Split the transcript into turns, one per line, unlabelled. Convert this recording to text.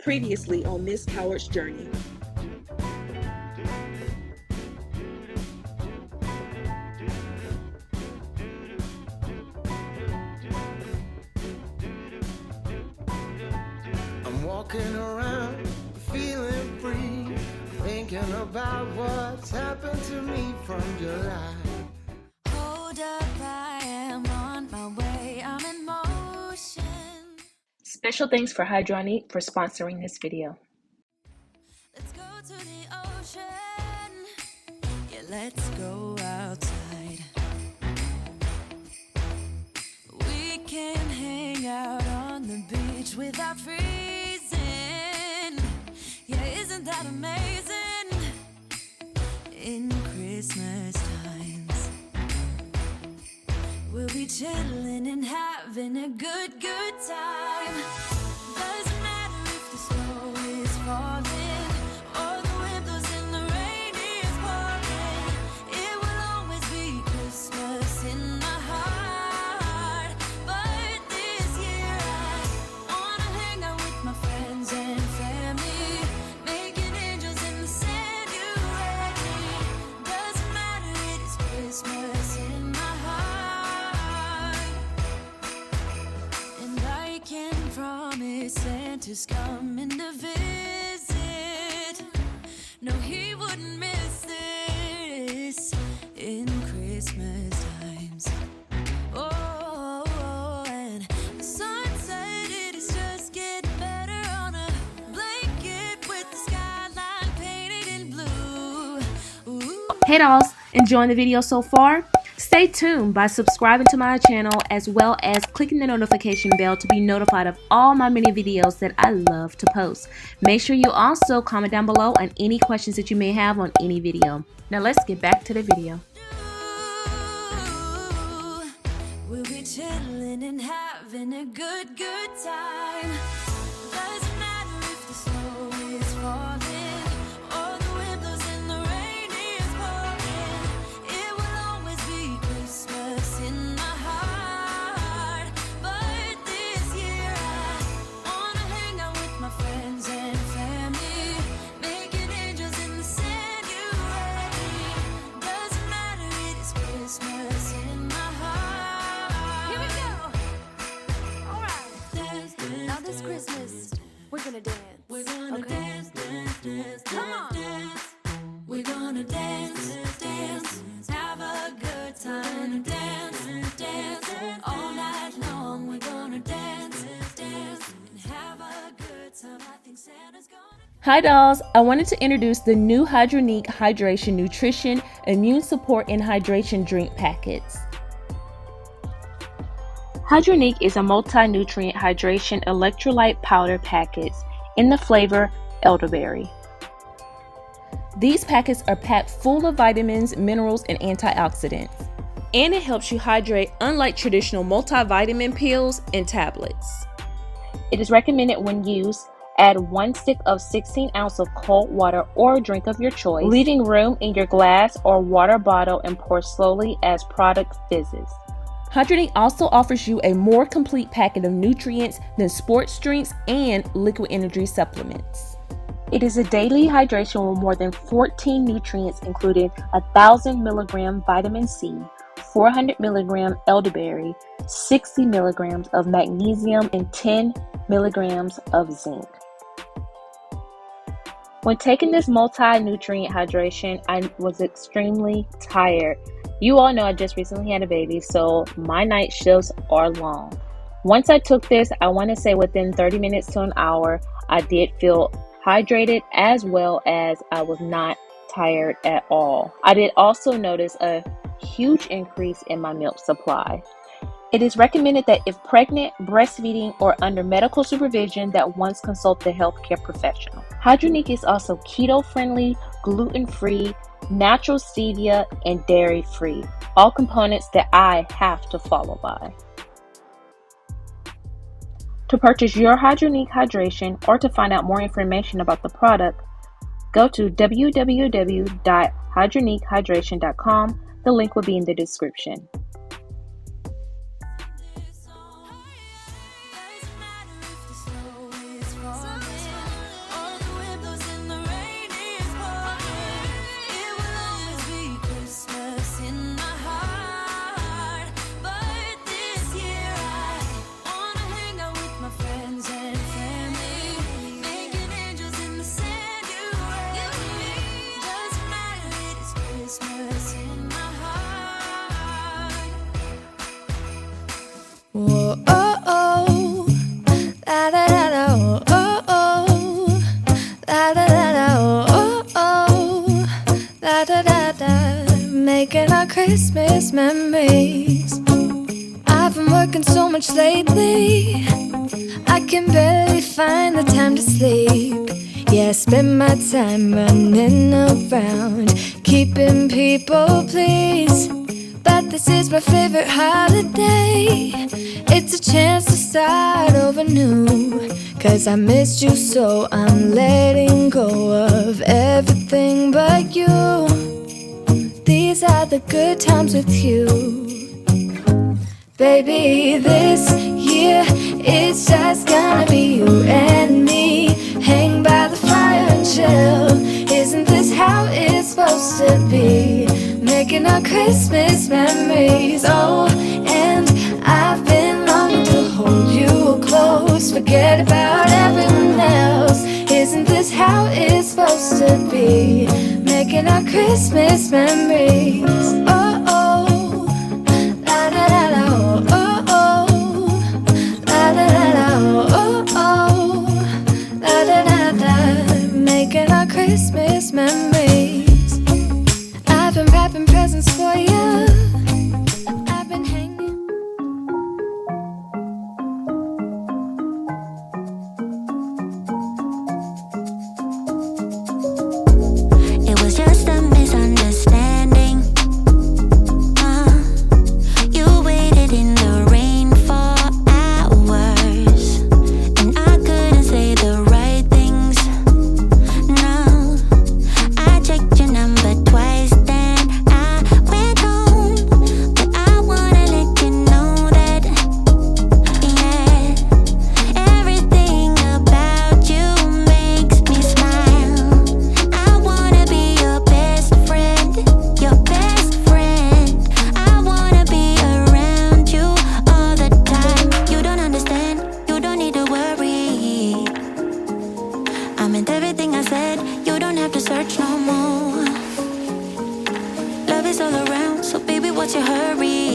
Previously on Ms. Cowart's journey.
I'm walking around feeling free, thinking about what's happened to me from July.
Hold up, I am on my way, I'm in motion.
Special thanks for Hydronique for sponsoring this video.
Let's go to the ocean. Yeah, let's go outside. We can hang out on the beach without freezing. Yeah, isn't that amazing? In Christmas times, we'll be chilling and having a good time. Doesn't matter if the snow is falling or the wind blows and the rain is pouring. It will always be Christmas in my heart. But this year I wanna hang out with my friends and family, making angels in the sand. You ready? Doesn't matter, it is Christmas in my heart. And I can promise Santa's coming to visit. No, he wouldn't miss this in Christmas times. Oh, and the sun said it is just getting better on a blanket with the skyline painted in blue. Ooh.
Hey dolls, enjoying the video so far? Stay tuned by subscribing to my channel as well as clicking the notification bell to be notified of all my many videos that I love to post. Make sure you also comment down below on any questions that you may have on any video. Now let's get back to the video.
We'll be chilling and having a good time. Doesn't matter if the snow is falling or the wind blows and the rain is pouring. It will always be Christmas in my heart. But this year I wanna hang out with my friends and family, making angels in the sand. You ready? Doesn't matter, it is Christmas in my heart. Here we go. All right. Dance, dance, now this Christmas, we're gonna dance. We're gonna dance, dance, dance, come on. Dance. We're gonna dance, dance, have a good time. Dance, dance, all night long. We're gonna dance, dance, and have a good time. I think Santa's gonna.
Hi dolls, I wanted to introduce the new Hydronique Hydration Nutrition, Immune Support, and Hydration Drink Packets. Hydronique is a multi-nutrient hydration electrolyte powder packets in the flavor elderberry. These packets are packed full of vitamins, minerals, and antioxidants. And it helps you hydrate unlike traditional multivitamin pills and tablets. It is recommended when used, add 1 stick of 16 ounces of cold water or drink of your choice, leaving room in your glass or water bottle and pour slowly as product fizzes. Hydronique also offers you a more complete packet of nutrients than sports drinks and liquid energy supplements. It is a daily hydration with more than 14 nutrients, including 1,000 milligram vitamin C, 400 milligram elderberry, 60 milligrams of magnesium, and 10 milligrams of zinc. When taking this multi-nutrient hydration, I was extremely tired. You all know I just recently had a baby, so my night shifts are long. Once I took this, I want to say within 30 minutes to an hour, I did feel hydrated as well as I was not tired at all. I did also notice a huge increase in my milk supply. It is recommended that if pregnant, breastfeeding, or under medical supervision, that once consult a healthcare professional. Hydronique is also keto-friendly, gluten-free, natural stevia, and dairy-free. All components that I have to follow by. To purchase your Hydronique Hydration or to find out more information about the product, go to www.hydroniquehydration.com. The link will be in the description.
Christmas memories. I've been working so much lately, I can barely find the time to sleep. Yeah, I spend my time running around, keeping people pleased. But this is my favorite holiday. It's a chance to start over new. Cause I missed you, so I'm letting go of everything but you. These are the good times with you. Baby, this year it's just gonna be you and me. Hang by the fire and chill. Isn't this how it's supposed to be? Making our Christmas memories. Oh, and I've been longing to hold you close. Forget about everyone else. Isn't this how it's supposed to be? Making our Christmas memories. Oh, oh, la da da da, oh, oh, la da da da, oh, oh, la da da da. Making our Christmas memories. I've been wrapping presents for you. I've been hanging.
It was just a misunderstanding. You waited in the rain for hours, and I couldn't say the right things. No, I checked your number twice, then I went home. But I wanna let you know that, yeah, everything about you makes me smile. I wanna be your best friend, your best friend. I wanna be around you all the time. You don't understand, you don't need to worry. I meant everything I said, you don't have to search no more. Love is all around, so baby, what's your hurry?